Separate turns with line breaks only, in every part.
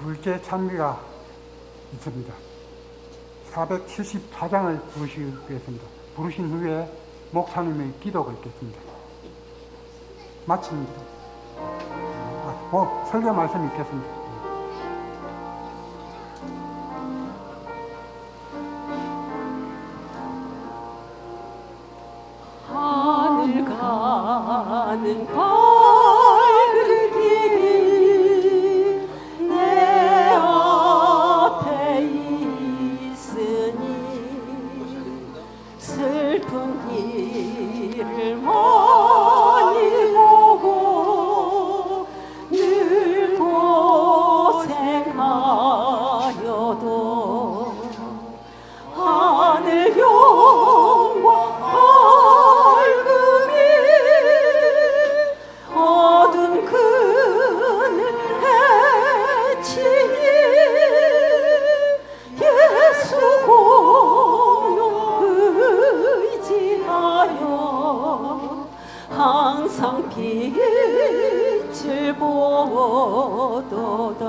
둘째 찬미가 있습니다. 474장을 부르시겠습니다. 부르신 후에 목사님의 기도가 있겠습니다. 마칩니다. 설교 말씀이 있겠습니다.
하늘 가는 밝은 길이 내 앞에 있으니 슬픈 일을 많이 보고 늘 고생하여도 하늘 영광 어두운 그늘 헤치니 예수 공로 의지하여 항상 빛을 보도다.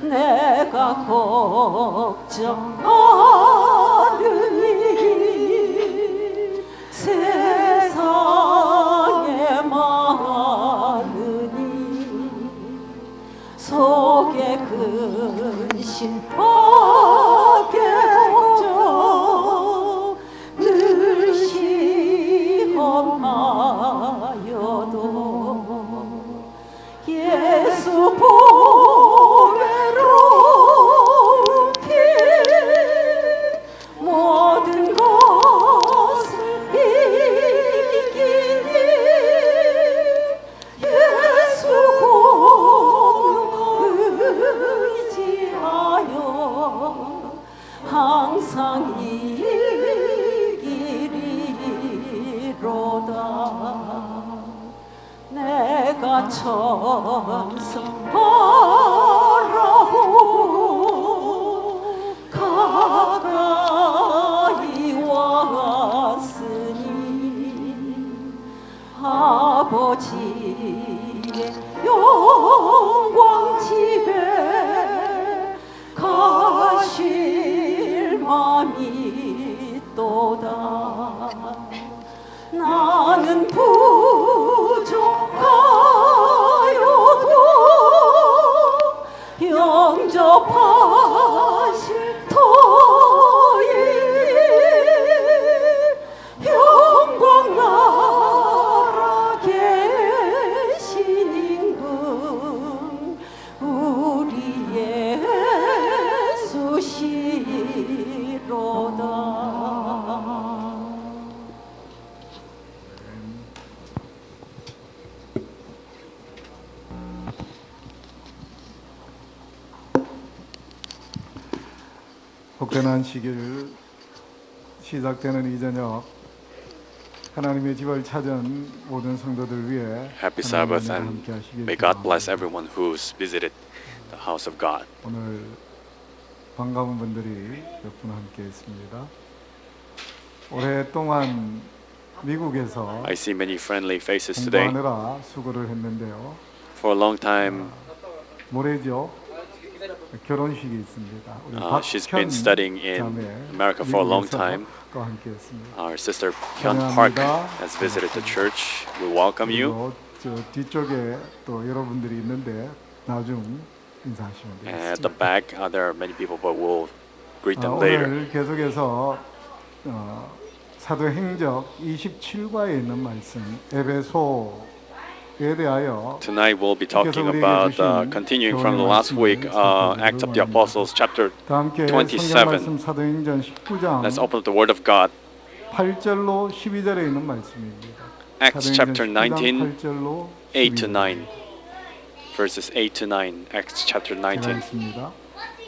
내가 걱정하느니 세상에 많으니 속에 근심 밖에 걱정 늘 시험하여도 예수 보배로 피 모든 것을 이기니 예수 공로 의지하여 항상 이기리로다. 내가 천성 바라고 가까이 왔으니 아버지의 영광 집에 가실 맘이 또다. 나는 부족하여도 영접하실 터이니 영광 나라 계신 임금 우리 예수시로다.
복전한 시기를 시작되는 이 저녁 하나님의 집을 찾은 모든 성도들 위해
Happy Sabbath,
하나님과
and
함께 하시길
may God bless
기도합니다.
everyone who's visited the house of God.
오늘 반가운 분들이 몇 분 함께 있습니다. 오랫동안 미국에서
I see many friendly faces today.
공부하느라 수고를 했는데요.
For a long time,
모레죠. 결혼식이 있습니다. 우리
she's
박현
been studying in
자매,
America for a long
미국에서
time.
또 함께했습니다.
Our sister Hyun Park has visited the church. We welcome you.
그리고 저 뒤쪽에 또 여러분들이 있는데 나중 인사하시면
And at
되겠습니다.
the back, there are many people, but we'll greet them later.
오늘 계속해서 사도행적 27과에 있는 말씀 에베소에 대하여
Tonight we'll be talking about, continuing from the last week, Acts of the Apostles, chapter
다 함께
27.
성경 말씀 사도행전 19장
Let's open up the Word of God.
8절로 12절에 있는 말씀입니다.
Acts chapter
사도행전
19,
8절로
8 to 9. Verses 8 to 9, Acts chapter
제가
19.
있습니다.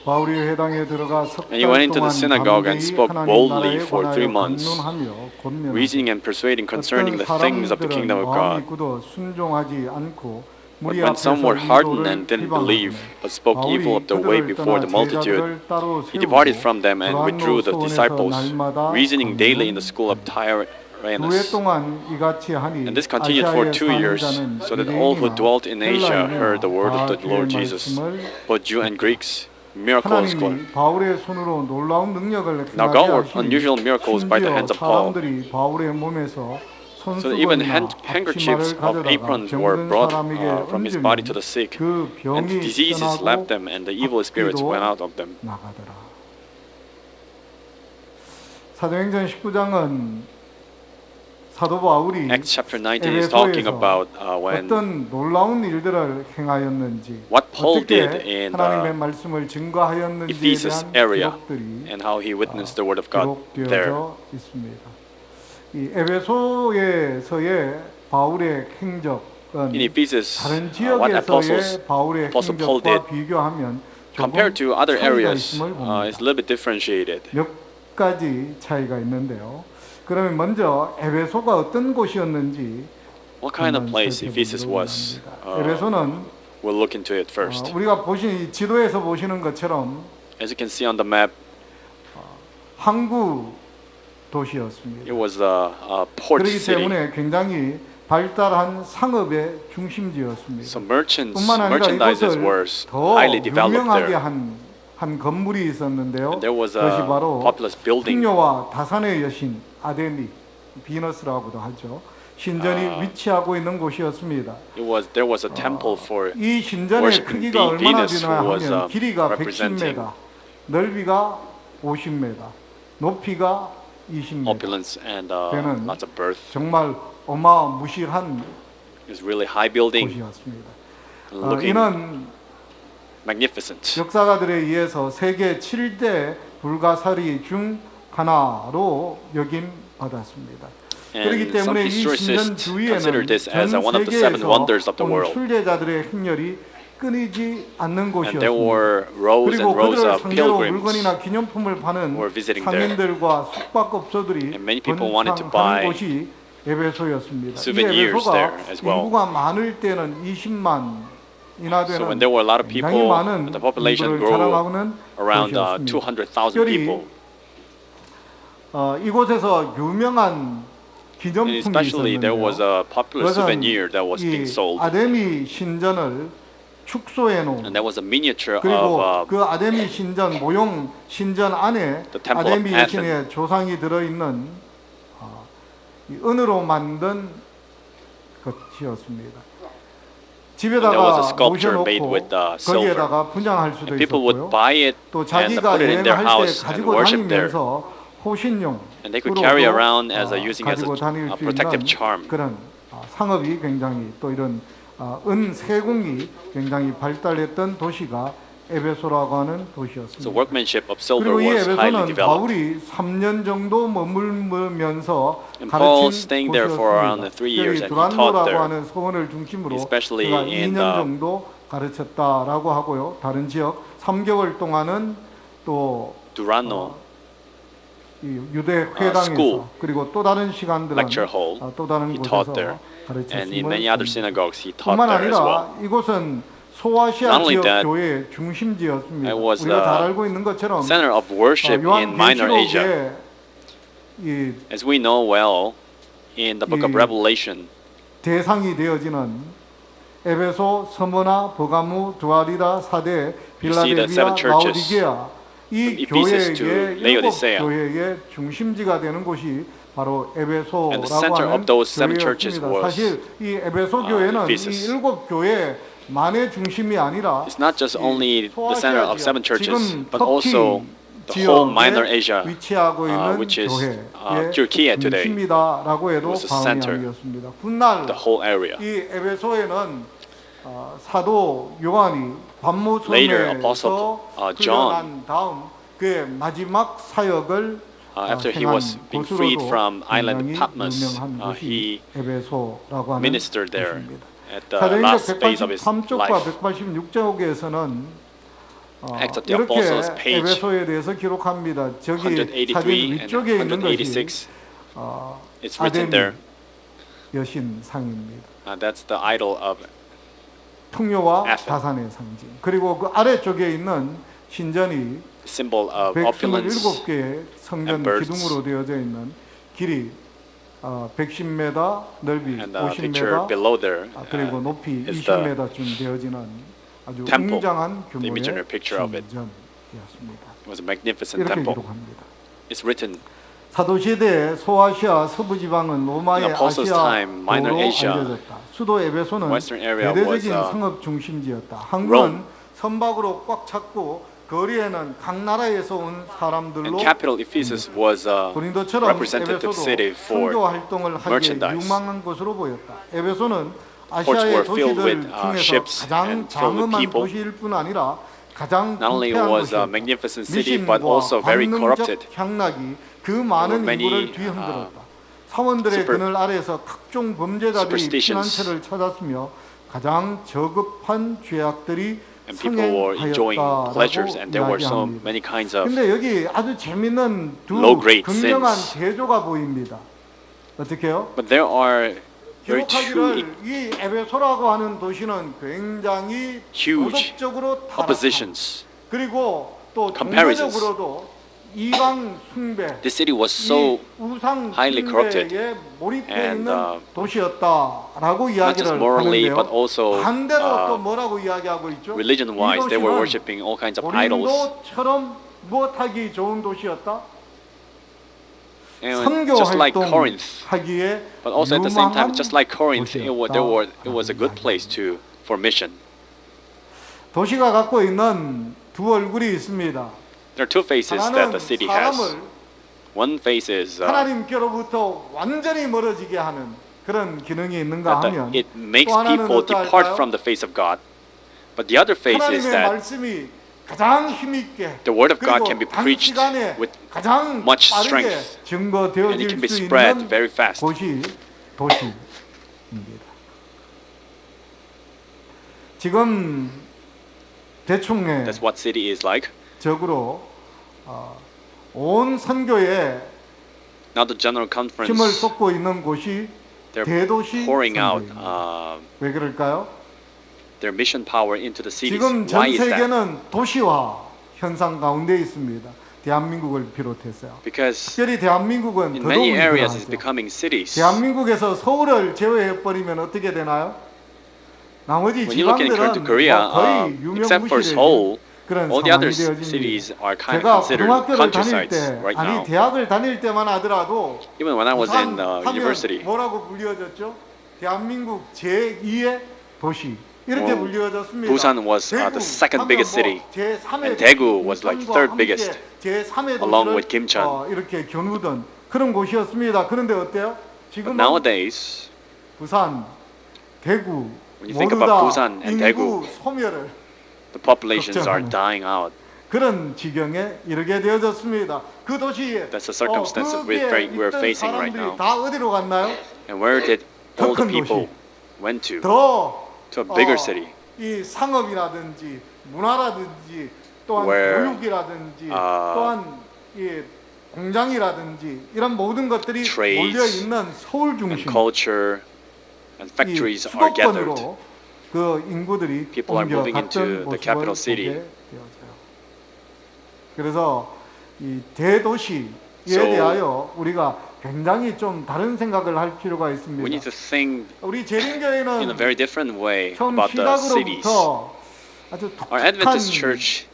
바울이 회당에 들어가 석
And he went
달
into the
동안
synagogue and
담대히
spoke
하나님
boldly
나라에
for 3
관하여
months,
강론하며 권면하고
reasoning and persuading concerning the things of the kingdom of
마음이
God.
굳어 순종하지 않고
But
무리
when some were
앞에서
hardened
인도를
and didn't
비방하며
believe, but spoke
바울이
evil of the way
그들을
before
떠나
the multitude,
제자들을 따로
he departed
세우고
from them and withdrew the
브라노
disciples,
소원에서 날마다
reasoning daily in the
강론하며
school of
2해
Rainus.
동안 이같이 하니
And this continued for
아시아에
2
사는
years,
자는
so that all who
유대인이나
dwelt in Asia
헬라인이나
heard the word of the
다
Lord
주의
Jesus,
말씀을
both Jew and Greeks. Miracles.
하나님이 바울의 손으로 놀라운 능력을
Now
행하게
God worked
하시니
unusual miracles by the hands
심지어
of Paul,
사람들이 바울의 몸에서
so that even
손수건이나
handkerchiefs
앞치마를
of
가져다가
aprons were
병든
brought
사람에게
from his body to the
얹으면
sick,
그
and the
병이
diseases left
떠나고
them, and the evil spirits
악귀도
went out of them.
나가더라. 사도행전 19장은 사도 바울이
Acts chapter 19 is talking
에베소에서
about when
어떤 놀라운 일들을 행하였는지
what Paul
어떻게
did in
하나님의 말씀을 증거하였는지에
Ephesus
대한
area
기록들이
and how he witnessed the word of God there.
기록되어져 있습니다. 이 에베소에서의 바울의 행적은
In Ephesus,
다른
what apostles,
지역에서의 바울의
Apostle Paul did
행적과 비교하면
compared to other
차이가
areas,
있음을 봅니다.
is a little bit differentiated.
몇 가지 차이가 있는데요. 그러면 먼저 에베소가 어떤 곳이었는지
What kind of
한번
place Ephesus
살펴보도록
was?
합니다. 에베소는
We'll look into it first.
우리가 보신 이 지도에서 보시는 것처럼
As you can see on the map,
항구 도시였습니다.
it was a port
그렇기
city.
때문에 굉장히 발달한 상업의 중심지였습니다.
So merchants,
뿐만 아니라
merchandises
이곳을
were
더
highly developed
유명하게
there.
한 건물이 있었는데요.
And there was
그것이
a
바로
populous building.
풍요와 다산의 여신 아데미, 비너스라고도 하죠. 신전이 위치하고 있는 곳이었습니다.
There was a temple for
이 신전의
worshiping
크기가 얼마나
Venus,
되나
who was
하면 길이가
representing
110m, 넓이가 50m, 높이가 20m.
opulence and
되는
lots of birth.
정말 어마무시한
It was really high building,
곳이었습니다.
looking
이는
magnificent.
역사가들에 의해서 세계 7대 불가사리 중 하나로 여김 받았습니다. 그렇기
And some
때문에 이 신전
historians
주위에는
consider this as
전
one of the seven
세계에서
wonders of the
온
world.
순례자들의 행렬이 끊이지 않는
And there
곳이었습니다.
were rows
그리고
and rows
그들을
of
상대로
pilgrims.
물건이나 기념품을 파는
were visiting there.
상인들과 숙박업소들이
And many people wanted to buy
번창하는 곳이 에베소였습니다. 이
souvenirs
에베소가
there as well.
인구가 많을 때는 20만이나 되는
So when there were a lot of
굉장히
people,
많은
the population
인구를
grew
자랑하는
around
곳이었습니다.
200,000
특별히
people.
이곳에서 유명한
And
기념품이
especially there was
있었는데요.
a popular souvenir that was being
이
sold.
아데미 신전을 축소해 놓은
And there was a miniature
그리고
of
그 아데미 신전 모형 신전 안에
the temple of
아데미 여신의 조상이 들어있는 이 은으로 만든 것이었습니다.
there was a
집에다가
sculpture made
모셔놓고
with, silver.
거기에다가 분양할 수도
and people would
있었고요.
buy it
또
and
자기가
put it in their
여행할 때
house and
가지고
worship there.
다니면서 호신용
And they could carry around as using as
가지고 다닐
a
수
protective
있는
charm.
그런 상업이 굉장히 또 이런 은 세공이 굉장히 발달했던 도시가 에베소라고 하는
So
도시였습니다.
workmanship of silver
그리고 이
was highly
에베소는
developed.
바울이 3년 정도 머물면서
And Paul
가르친
staying there for around 3 years, and he
곳이었습니다.
taught
두란노라고
there.
하는 소원을 중심으로
Especially
그가
in
2년 정도 가르쳤다라고 하고요. 다른 지역 3개월 동안은 또
Durano
이 유대 회당에서
school,
그리고 또 다른 시간들은
lecture hall,
또 다른
he
곳에서
taught there. And in many other
가르쳤음을
synagogues, he taught
뿐만
there as well.
아니라 이곳은 소아시아
Not only
지역
that,
교회의 중심지였습니다.
it was
우리가 잘
the
알고 있는 것처럼
Center of worship in Minor Asia.
요한계시록의 이
As we know well, in the book of
이
Revelation,
대상이 되어지는 에베소, 스무나, 버가무, 두아리라, 사데,
You see the
빌라델비아,
seven churches
라오디게아 이
from Ephesus to
교회의 일곱
Laodicea.
교회의 중심지가 되는 곳이 바로
And the
에베소라고
center
하는
of those seven churches
교회였습니다.
was,
사실 이 에베소 교회는
Ephesus.
이 일곱 교회만의 중심이 아니라
it's not just
이
only the center of seven churches,
지금
but also the whole Minor Asia,
위치하고 있는
which is
교회의
Turkey today.
중심이다라고 해도
was the
과언이
center.
아니었습니다. 훗날
the whole area.
이 에베소에는 사도 요한이
Later, Apostle,
반모섬에서
John,
풀려난 다음 그의 마지막 사역을
after he
행한
was being freed
곳으로도
from island
굉장히
Patmos,
유명한 곳이
he
에베소라고 하는
ministered there
곳입니다.
at the
사도행전
last phase of his
183쪽과
life.
186쪽에서는
Acts of the
이렇게
Apostles, page
에베소에 대해서 기록합니다. 저기
183
사진
and
위쪽에 있는 것이
186, it's written
아데미
there.
여신 상입니다.
That's the idol of
풍요와
Athens.
다산의 상징. 그리고 그 아래쪽에 있는 신전이
symbol of opulence
127개의 성전
and birds.
기둥으로 되어져 있는 길이 110m, 넓이
And the picture
50m,
below there
그리고 높이
is the
20m쯤 되어지는 아주
temple,
웅장한
the
규모의
imaginary picture of it.
신전이었습니다.
was a magnificent
이렇게
temple.
기록합니다.
It's written
사도시대 소아시아 서부 지방은 로마의
In Apostles' time, Minor
아시아로
Asia,
알려졌다. 수도 에베소는
Western area was,
대대적인 상업 중심지였다.
Rome.
항구는 선박으로 꽉 찼고 거리에는 각 나라에서 온 사람들로
and capital Ephesus was a
고린도처럼
representative
에베소도
city for
선교 활동을 하기에
merchandise,
유망한 곳으로 보였다. 에베소는
Ports
아시아의
were filled
도시들
with,
중에서
ships
가장
and filled with
장엄한
people.
도시일 뿐 아니라 가장
not only
부패한
was a
도시였다.
magnificent city but also
미신과
very
관능적
corrupted.
향락이 그 많은
many,
인구를 뒤흔들었다. 사원들의
super-
그늘 아래에서 각종 범죄자들이
superstitions.
피난처를 찾았으며 가장 저급한 죄악들이
And people were enjoying pleasures, and there were so
이야기합니다.
many kinds of
근데 여기 아주 재밌는 두
low grade
극명한
sins.
대조가 보입니다. 어떻게요?
But there are very
기록하기를
two
이 에베소라고 하는 도시는 굉장히
huge
도덕적으로 타락한,
oppositions.
그리고 또
comparisons.
종교적으로도 이방 숭배,
This city was so
이 우상
highly corrupted
숭배에 몰입해
and,
있는 도시였다라고
not just
이야기를
morally
하는데요.
but also
반대로 또 뭐라고 이야기하고 있죠?
religion-wise, they were
이 도시는
worshiping all kinds of idols.
고린도처럼 무엇하기 좋은 도시였다?
And
선교
just like
활동
Corinth,
하기에
but also at the same time,
유망한
just like Corinth, it was a good
도시였다.
place for mission.
도시가 갖고 있는 두 얼굴이 있습니다.
There are two faces that
하나는
the city has.
사람을
One face is
하나님께로부터 완전히 멀어지게 하는 그런 기능이 있는가
that
하면
it makes
또 하나는
people depart
어떨까요?
from the face of God. But the other face is
하나님의
that
말씀이 가장 힘있게
the word of God
그리고
can be preached
단시간에
with
가장
much
빠르게
strength, and it
증거되어질
can be
수
spread
있는
very fast.
곳이 도시입니다. 지금 대충의
That's what city is like.
적으로 온 선교에
Now the general
힘을
conference,
쏟고 있는 곳이
they're
대도시
pouring out
선교입니다. 왜 그럴까요?
their mission power into the cities.
지금 전
Why is that?
세계는 도시화 현상 가운데 있습니다. 대한민국을 비롯해서요.
Because
특별히 대한민국은
in
더더욱
many areas it's
일어나죠.
becoming cities.
대한민국에서 서울을 제외해 버리면 어떻게 되나요? 나머지
When you look
지방들은
into Korea,
거의
except for
유명무실해진
Seoul,
그런
all the
상황이
other
되어집니다.
cities are kind of
제가
considered
고등학교를 다닐
countrysides
때,
right
아니
now.
대학을 다닐 때만 하더라도
Even when I was in
부산 하면
university,
뭐라고 불리워졌죠? 대한민국 제2의 도시 이렇게
Well,
불리워졌습니다.
Busan was the second biggest city, and Daegu was like third biggest, along with Kimcheon.
이렇게 겨누던 그런 곳이었습니다. 그런데 어때요?
But
지금은
nowadays,
부산, 대구
when you think
모두
about
다
Busan and
인구
Daegu,
소멸을
the populations are
걱정하는.
dying out.
그런 지경에 이르게 되어졌습니다. 그 도시에
That's the circumstance
거기에
we're
있던
facing right
사람들이
now.
다 어디로 갔나요?
And where did all the
큰
people
도시.
went to?
더
To a bigger city.
이 상업이라든지 문화라든지 또한
Where,
교육이라든지
uh,
또한 이 공장이라든지 이런 모든 것들이
trades
몰려 있는 서울
And
중심
culture and
이
factories are gathered.
수도권으로 그 인구들이
People are moving into
옮겨갔던
the
모습을
capital city.
보게 되어져요. 그래서 이 대도시에
So,
대하여 우리가 굉장히 좀 다른 생각을 할 필요가
We
있습니다.
need to think
우리
in a
재림교회는
very different way
처음
about the cities.
시작으로부터 아주
Our
독특한
Adventist church,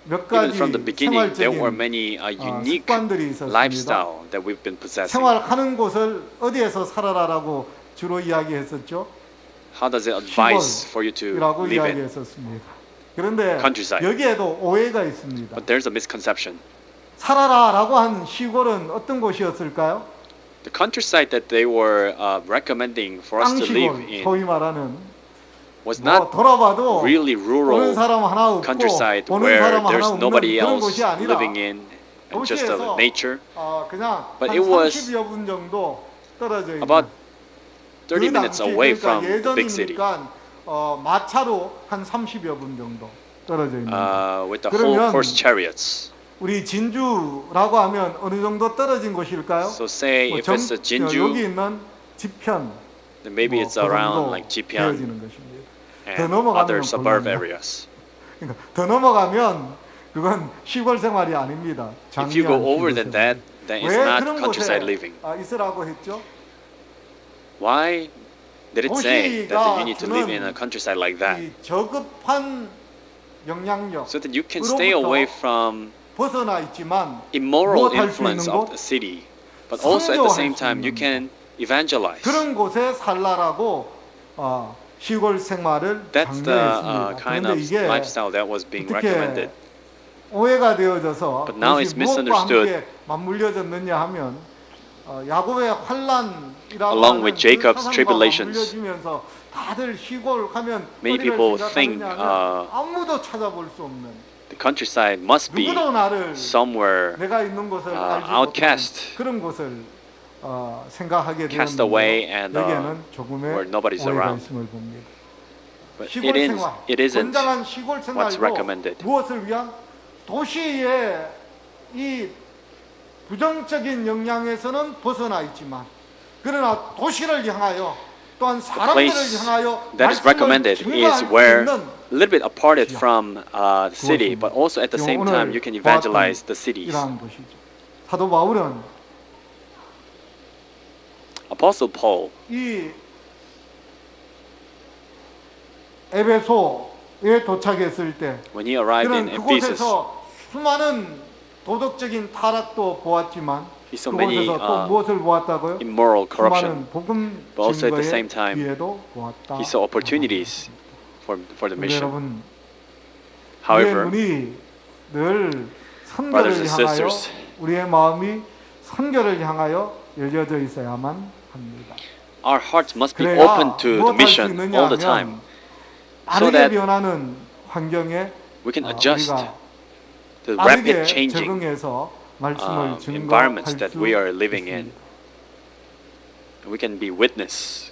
몇
even
가지
from the beginning, there were
생활적인
many unique
습관들이 있었습니다.
lifestyle that we've been possessing.
생활하는 곳을 어디에서 살아라라고 주로 이야기했었죠.
How does it advise for you to
이라고
live in?
이야기했었습니다. 그런데
Countryside.
여기에도 오해가 있습니다.
But there's a misconception.
살아라라고 한 시골은 어떤 곳이었을까요?
The countryside that they were recommending for us to live
땅시골,
in
소위 말하는
was
뭐
not
돌아봐도
really
보는
rural
사람 하나 없고
countryside
보는
where
사람 하나
there's
없는
nobody
그런
else
곳이 아니라
living in and just
도시에서
of nature.
그냥
But
한
it was
30여 분 정도 떨어져 있는
About 30
그
minutes
당시,
away
그러니까
from the big city,
예전이니까 마차로 한 30여 분 정도 떨어져 있는
with the whole
그러면
horse chariots.
우리 진주라고 하면 어느 정도 떨어진 곳일까요?
So say
뭐
if it's a
여기
Jinju,
있는 지편
then maybe it's
그
around
정도
like Jipian
되어지는 것입니다. 더
and
넘어가면
other suburb
곤란해요.
areas.
그러니까 더 넘어가면 그건 시골 생활이 아닙니다.
If you go
장기한
over
시골
than
생활.
that, then
왜
it's not
그런
countryside
곳에
living.
있으라고 했죠?
Why did it say that you need to live in a
도시가
countryside like that?
이 저급한 영향력
So that you can stay away from
벗어나 있지만
immoral
무엇할 수
influence
있는
of the city, but also at the same time you can evangelize.
그런 곳에 살라라고 시골 생활을
That's the
장려했습니다.
kind
그런데
of
이게
lifestyle that was being
어떻게
recommended.
오해가 되어져서
But now
그것이
it's
무엇과
misunderstood.
함께 맞물려졌느냐 하면 야곱의 환란이라고
Along
하는
with
그
Jacob's
사상과
tribulations.
맞물려지면서 다들 시골 가면
Many
어디를
people
생각하느냐
think,
하면 아무도 찾아볼 수 없는
The countryside must be
누구도 나를
somewhere
내가 있는 곳을 알지
outcast,
못하는 그런 곳을 생각하게
cast away
되었는데
and
여기에는 조금의
where nobody's
오해가
around.
있음을 봅니다.
But
시골 생활,
it isn't
건강한 시골
what's
생활도
recommended.
무엇을 위한 도시의 이 부정적인 영향에서는 벗어나 있지만 그러나 도시를 향하여 또한
The
사람들을
place
향하여
that is
말씀을
recommended
증거할
is
수
where
있는
a little bit aparted from the city, but also at the same time you can evangelize the cities.
이러한 것이죠. 사도 바울은
Apostle Paul,
이 에베소에 도착했을 때
when he arrived in
그는
Ephesus,
그곳에서 수많은 도덕적인 타락도 보았지만
he saw many
그곳에서 또 무엇을 보았다고요?
immoral corruption,
수많은 복음
but also at the same
증거의
time,
기회도 보았다.
he saw opportunities for the
근데
mission.
여러분, 우리의
However,
눈이 늘 선교를
brothers and
향하여
sisters,
우리의 마음이 선교를 향하여 열려져 있어야만 합니다.
our hearts must be
그래야
open to the
무엇할 수
mission
있느냐
all the time,
하면
so
빠르게
that
변하는 환경에
we can adjust
우리가
the
빠르게
rapid changing
적응해서 말씀을 증거할
environments
수
that we are living in.
있습니다.
We can be witness.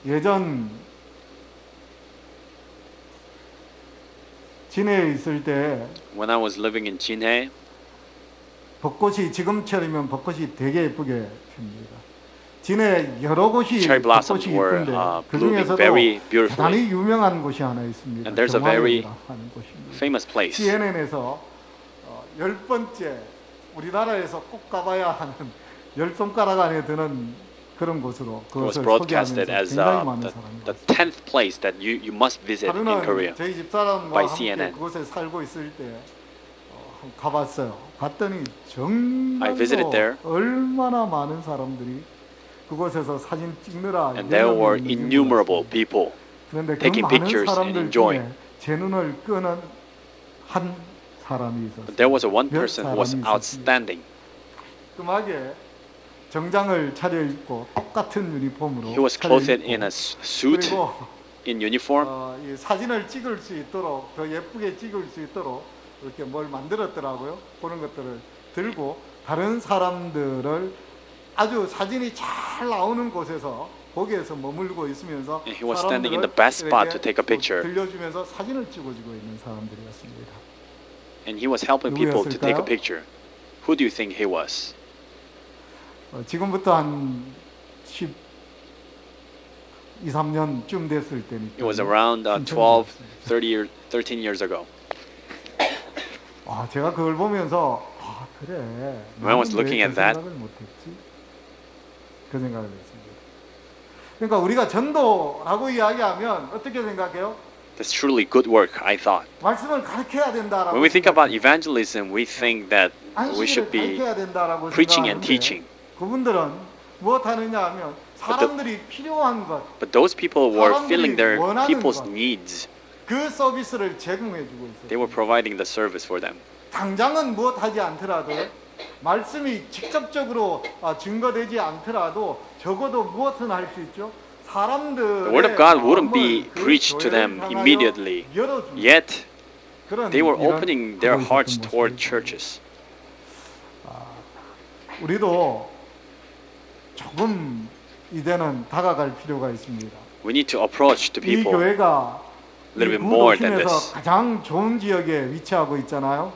예전 진해에 있을 때
When I was living in Jinhae,
벚꽃이 지금철이면 벚꽃이 되게 예쁘게 핍니다. 진해 여러 곳이
cherry blossoms
벚꽃이
were
예쁜데 그
blooming
중에서도
very beautifully.
대단히 유명한 곳이 하나 있습니다.
And there's a very
하는 곳입니다.
famous place.
CNN에서 10번째 우리나라에서 꼭 가봐야 하는 10손가락 안에 드는 그런 곳으로
It was
그것을
broadcasted
소개하면서
as
굉장히 많은
the
사람이
10th place that you must visit in Korea.
하루는 저희 집사람과
by
함께
CNN.
그곳에 살고 있을 때 가봤어요. 갔더니 정말
I visited there.
얼마나 많은 사람들이 그곳에서 사진 찍느라
And there were
열렬히 있는지
innumerable
몰랐습니다.
people
그런데 그
taking
많은
pictures and
사람들
enjoying.
중에 제 눈을 끄는 한 사람이 있었어요.
But there was one
몇
person who was
사람이 있었습니다.
outstanding.
끔하게 정장을 차려입고 똑같은 유니폼으로
He was clothed
차려입고
in a suit,
그리고
in uniform,
이 사진을 찍을 수 있도록 더 예쁘게 찍을 수 있도록 이렇게 뭘 만들었더라고요. 그런 것들을 들고 다른 사람들을 아주 사진이 잘 나오는 곳에서 거기에서 머물고 있으면서
and he was standing in the best spot to take a picture.
들려주면서 사진을 찍어주고 있는 사람들이었습니다.
And he was helping people to take a
누구였을까요?
picture. Who do you think he was?
지금부터 한 12, 13년쯤 됐을 때니까.
It was around 12, 13 years ago.
제가 그걸 보면서 그래.
When I was
나는
looking
왜
at
그
that,
생각을 못했지? 그 생각을 했습니다. 그러니까 우리가 전도라고 이야기하면 어떻게 생각해요?
That's truly good work, I thought.
말씀을 가르쳐야 된다라고.
When we think about evangelism, we think that we should be
가르쳐야 된다라고
preaching and
생각하는데
teaching.
그분들은 무엇 하느냐 하면 사람들이 필요한 것,
But those people were
사람들이
filling their
원하는
people's
것.
needs.
그 서비스를 제공해 주고 있어요.
They were providing the service for them.
당장은 무엇 하지 않더라도 말씀이 직접적으로 증거되지 않더라도 적어도 무엇은 할 수 있죠? 사람들의
The word of God wouldn't be
마음을 그
preached to
교회를
them
향하여
immediately.
열어줍니다.
Yet,
그런
they were
일을
opening their
하고 있었던
hearts toward
모습입니다.
churches.
우리도 조금 이제는 다가갈 필요가 있습니다.
We need to approach to
이
people.
교회가
a little bit more than
구도심에서
this.
가장 좋은 지역에 위치하고 있잖아요.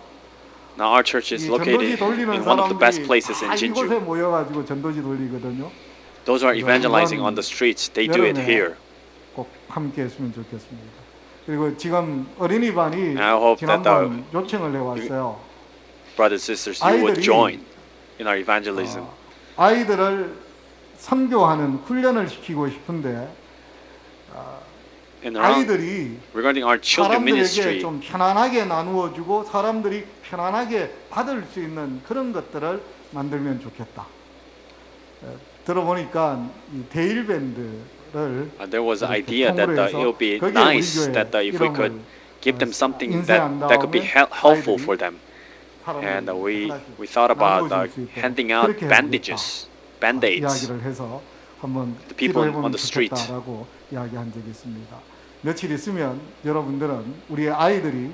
Now our church is
이
located
전도지 돌리는
in one of the best
사람들이
places in
다 이곳에
Jinju.
모여가지고 전도지 돌리거든요.
Those who are evangelizing
이건
on the streets, they do it
여름에
here.
꼭 함께 했으면 좋겠습니다. 그리고 지금 어린이반이
I hope that
지난번 요청을 해왔어요.
Brothers and sisters, you would
아이들이
join in our evangelism.
아이들을 선교하는 훈련을 시키고 싶은데
And around,
아이들이
regarding our children
사람들에게
ministry,
좀 편안하게 나누어주고 사람들이 편안하게 받을 수 있는 그런 것들을 만들면 좋겠다. 들어보니까 이 데일 밴드를
there was an
이렇게
idea that
통으로
it would be
해서 거기에
nice
우리 교회
that if we could
이름을
give them something
인쇄한
that could be
다음에
helpful
아이들이
for them. And
사람들에게
we thought about
나누어줄 수 있도록
handing out
그렇게
bandages, band-aids.
이야기를 해서 한번
The people
기도해보면
on the street.
좋겠다라고 이야기한 적이 있습니다. 며칠 있으면 여러분들은 우리 아이들이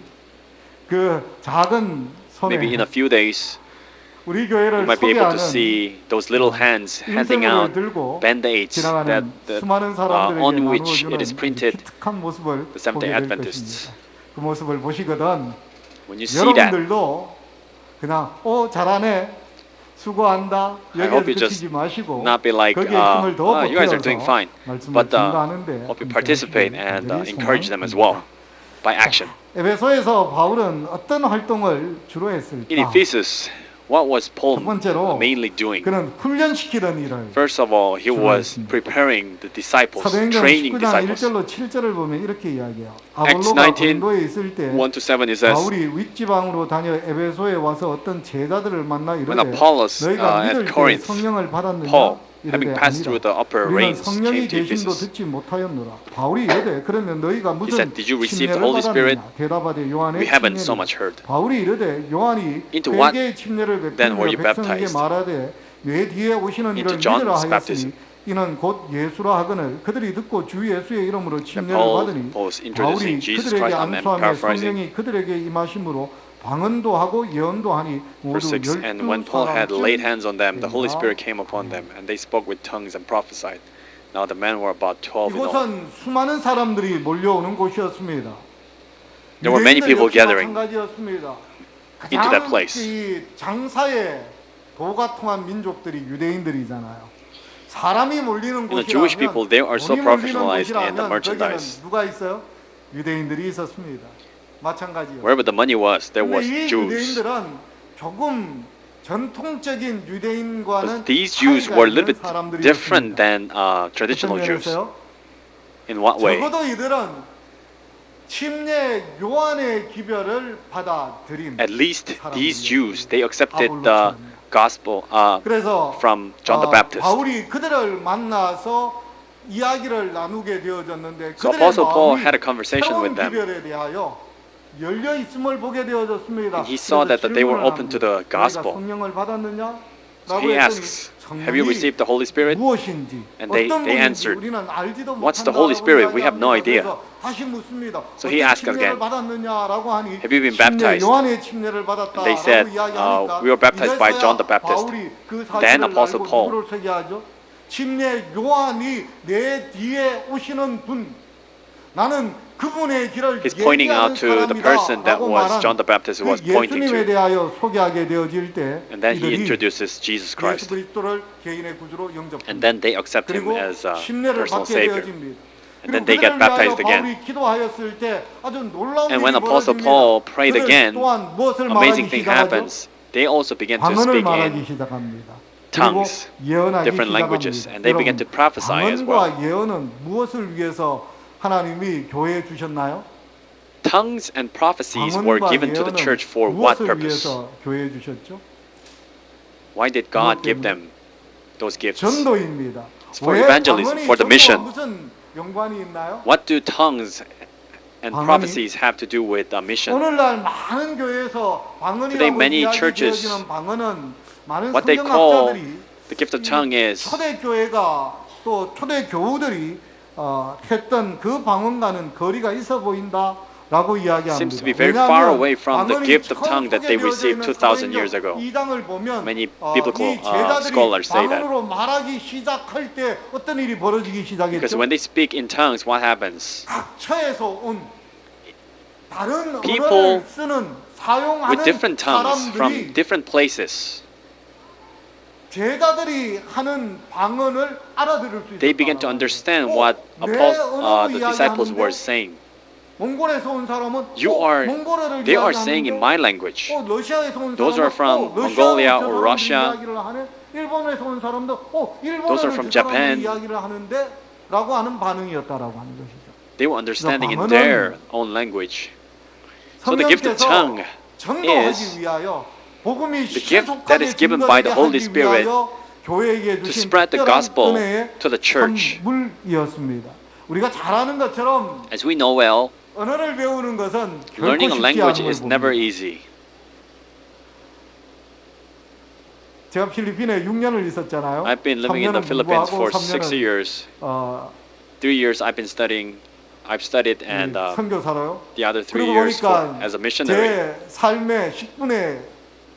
그 작은
Maybe in
손에
a few days,
우리
you
교회를
might be able to
소개하는
see those little hands handing
인쇄물을
out
들고
band-aids that,
지나가는 수많은 사람들에게
on which it is
나누어주는
printed
기특한 모습을
the Seventh-day
보게 될
Adventists.
것입니다. 그 모습을 보시거든
When you see that,
여러분들도 그냥 잘하네 수고한다
I hope
여기에
you just
그치지 마시고
not be like,
거기에 힘을 더
you guys are doing
보태어서
fine,
말씀을
but
증거하는데
hope you
함께
participate
하시길
and
간절히
encourage them as
소망합니다.
well by action.
에베소에서 바울은 어떤 활동을 주로 했을까?
In Ephesus, what was
첫
Paul
번째로
mainly doing?
그는 훈련시키는 일을
First of all, he was
주로 했습니다.
preparing the disciples,
사도행전
training
19장
disciples.
1절로 7절을 보면 이렇게 이야기해요.
Acts
아볼로가
19,
고린도에 있을 때
1-7, it says,
바울이 윗지방으로 다녀 에베소에 와서 어떤 제자들을 만나
When
이르되
Apollos
너희가
at
믿을 때
Corinth,
성령을 받았느냐?
Paul,
이르되
having passed through the upper
우리는
rains,
성령이
came to
계심도
Ephesus.
듣지 못하였노라. 바울이 이르되 그러면 너희가
He
무슨
said, Did you receive the
침례를
Holy Spirit?
받았느냐? 대답하되 요한의
We haven't so
침례니.
much heard.
바울이 이르되 요한이
Into what
회개의 침례를
then were
베푸며
you
백성에게
baptized?
말하되 내 뒤에 오시는
Into
이를
John's
믿으라 하였으니
baptism.
이는 곧 예수라 하거늘 그들이 듣고 주 예수의 이름으로 침례를
Paul
받으니
was
바울이
introducing Jesus
그들에게
Christ. I'm
안수하며
paraphrasing.
성령이 그들에게 임하심으로 방언도 하고 예언도 하니
Verse
모두
6, And when Paul had laid hands on them, the Holy Spirit came upon them, and they spoke with tongues and prophesied. Now the men were about 12 in all.
이곳은 수많은 사람들이 몰려오는 곳이었습니다.
There were many people
유대인들 역시
gathering
마찬가지였습니다.
into that
가장
place.
이 장사에 도가 통한 민족들이 유대인들이잖아요. 사람이 몰리는
the Jewish people,
곳이라면
they are so
돈이 몰리는
professionalized in the
곳이라면
merchandise.
거기는 누가 있어요? 유대인들이 있었습니다. 마찬가지요.
Wherever the money was, there
근데
was
이
Jews.
유대인들은 조금 전통적인 유대인과는
But these Jews were a little bit
사람들이었습니다.
different than traditional
어떤
Jews.
면에서요?
In what way?
적어도 이들은 침례 요한의 기별을 받아들인
At least these Jews, they accepted
아볼로
the
처럼.
gospel
그래서
from John the Baptist.
바울이 그들을 만나서 이야기를 나누게 되어졌는데
So
그들의
Apostle Paul
마음이
had a conversation
새로운
with them.
기별에 대하여 열려 있음을 보게 되어졌습니다.
And he saw that they were open to the gospel.
성령을 받았느냐?
So he asks, Have you received the Holy Spirit?
무엇인지,
And they
어떤 분인지
answered,
우리는 알지도
What's the
못한다라고
Holy Spirit? We have no
이야기합니다.
idea.
그래서 다시 묻습니다.
So he
어떤
asked
침례를
again,
받았느냐라고 하니
Have you been
침례,
baptized?
요한의 침례를 받았다라고
And they said,
이야기하니까
We were baptized by
이래서야
John the Baptist.
바울이 그
Then
사실을
Apostle
알고
Paul.
누구를 소개하죠? 침례 요한이 내 뒤에 오시는 분, 나는 그분의 길을
He's pointing
예비하는
out to the person that
사람이다라고
was
말한
John the Baptist who was
그
pointing
예수님에
to.
대하여 소개하게 되어질 때
And then he
이들이
introduces Jesus
예수
Christ.
그리스도를 개인의 구주로 영접합니다.
And then they accept him
그리고
as a
침례를
personal
받게
Savior.
되어집니다.
And then they get baptized again.
바울이 기도하였을 때 아주 놀라운
And when
일이
Apostle
벌어집니다.
Paul prayed
그들
again,
또한 무엇을
amazing
말하기
thing
시작하죠?
happens. They also began to
방언을
speak
말하기
in
시작합니다.
tongues,
그리고 예언하기
different languages,
시작합니다.
and they began to prophesy as well.
방언과 예언은 무엇을 위해서 하나님이 교회에 주셨나요?
Tongues and prophecies were
방언과
given to the
예언은
church for what
무엇을
purpose?
위해서 교회에 주셨죠?
Why did God give them those gifts?
전도입니다.
It's for
왜
evangelism,
방언이
for the
전도와
mission.
무슨 연관이 있나요?
What do tongues and
방언이
prophecies have to do with a mission?
오늘날 많은 교회에서
Today
방언이라고
many churches,
이야기되어지는 방언은 많은
What they call
성경학자들이
the gift of tongue is
초대 교회가 또 초대 교우들이 했던 그 방언과는 거리가 있어 보인다라고 이야기합니다.
seems to be very far away from the gift of tongue that they received 2,000 years ago.
2장을 보면
Many biblical
이 제자들이
scholars say that.
방언으로 말하기 시작할 때 어떤 일이 벌어지기
Because
시작했죠?
when they speak in tongues, what happens?
각처에서 온 다른
People
언어를 쓰는 사용하는
With different tongues from
사람들이
different places,
제자들이 하는 방언을 알아들을 수 있어요.
they began to understand what the disciples were saying.
몽골에서 온 사람은 몽골어를
They are saying in my language.
러시아에서 온
Those
사람은
are from
러시아어
Mongolia
저
or
사람들이
Russia.
이야기를 하네. 일본에서 온 사람도
Those are
일본어는
from
저 사람이
Japan.
이야기를 하는데 라고 하는 반응이었다라고 하는 것이죠.
They were understanding in
방언은
their own language. So the gift of tongue
전도하기
is
위하여 복음이
the gift that is given by the Holy Spirit
교회에게
to
주신
spread the
특별한
gospel
은혜의
to the church.
선물이었습니다. 우리가 잘 아는 것처럼
As we know well,
언어를 배우는 것은 결코
learning a
쉽지
language
않은
is
걸
never
봅니다.
easy.
제가 필리핀에 6년을 있었잖아요.
I've been living in the
3년은
Philippines
공부하고
for 6
3년은
years. 3 years I've been studying. I've studied and
선교사로요.
the other 3
그리고
years
보니까
as a missionary.
제 삶의 10분의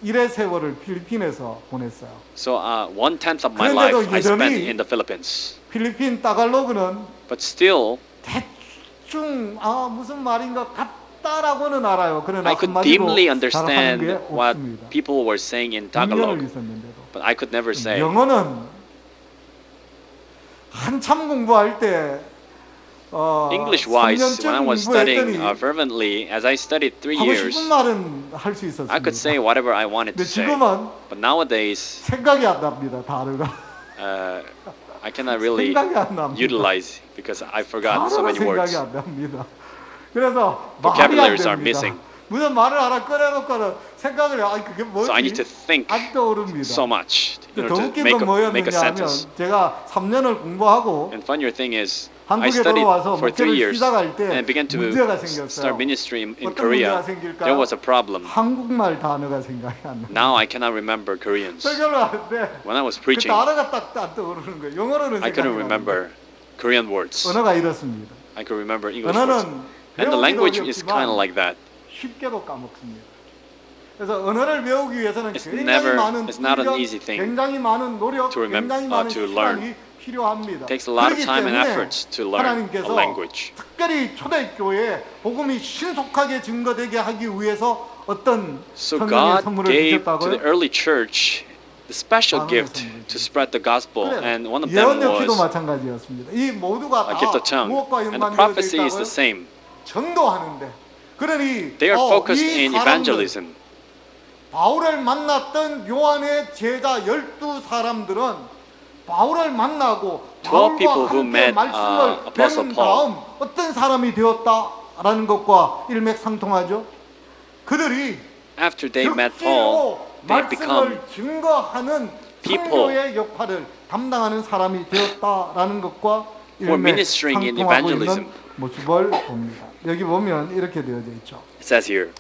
1의 세월을 필리핀에서 보냈어요.
So 1/10 of my life
그런데도
I spent
여전히
in the Philippines.
필리핀 따갈로그는
But still,
대충 무슨 말인 것 같다라고는 알아요. 그러나
I could
한마디로
dimly
잘하는
understand
게
what
없습니다.
people were saying in
6년을
Tagalog,
있었는데도
but I could never say.
영어는 한참 공부할 때
English-wise, when I
3년쯤
was studying
공부했더니
fervently, as I studied 3
하고
years,
싶은 말은 할 수 있었습니다.
I could say whatever I wanted to
근데
say.
지금은
But nowadays,
생각이 안 납니다. 단어가
I cannot really
생각이 안 납니다.
utilize because I forgot so
단어가
many
생각이
words.
안 납니다. 그래서 말이 안
Vocabularies are
됩니다.
missing.
무슨 말을 하나 꺼내놓고는 생각을 해요. 그게 뭐지?
So I need to think
안 떠오릅니다.
so much in
더
order to
웃긴
make
건
a
뭐였느냐
sentence.
하면 제가 3년을 공부하고
And funnier thing is, I
한국에
studied
들어와서
for 3
목회를
years
시작할 때
and began to
문제가
start
생겼어요.
ministry in
어떤
Korea.
문제가 생길까요?
There was a problem.
한국말 단어가 생각이 안 나요.
Now I cannot remember Koreans.
설교를 하는데
When I was
그
preaching,
단어가 딱 안 떠오르는 거예요. 영어로는
I
생각이
couldn't
나는데.
remember Korean words.
언어가 이렇습니다.
I could remember English words.
언어는
And the language
배우기도
is kind
어렵지만
of like that.
쉽게도 까먹습니다. 그래서 언어를 배우기 위해서는
It's
굉장히
never-
많은
it's not an
훈련,
easy thing
굉장히 많은 노력,
to remember-
굉장히 많은
to
시간이
learn.
필요합니다.
It takes a lot of
그렇기
time and
때문에
efforts to learn a
하나님께서
language.
특별히 초대교회에 복음이 신속하게 증거되게 하기 위해서 어떤
So
성령의
God
선물을
gave to the
주셨다고요?
early church the special
방언의
gift
선물을
to spread the gospel,
그래요.
and one of
예언
them
역시도
was
마찬가지였습니다. 이 모두가
a gift
다
of tongue,
무엇과
and the
연관되어
prophecy is the
있다고요?
same.
전도하는데 그러니
They are focused
이
in
사람들,
evangelism.
바울을 만났던 요한의 제자 12사람들은 바울을 만나고
12 people
바울과
who
함께
met,
말씀을
Apostle
배운
Paul.
다음 어떤 사람이 되었다라는 것과 일맥상통하죠. 그들이
After they met Paul,
실제로
they become
말씀을 증거하는
people
선교의 역할을 담당하는 사람이 되었다라는 것과
who are ministering in
일맥상통하고
evangelism.
있는 모습을 봅니다. 여기 보면 이렇게 되어져 있죠.
It says here,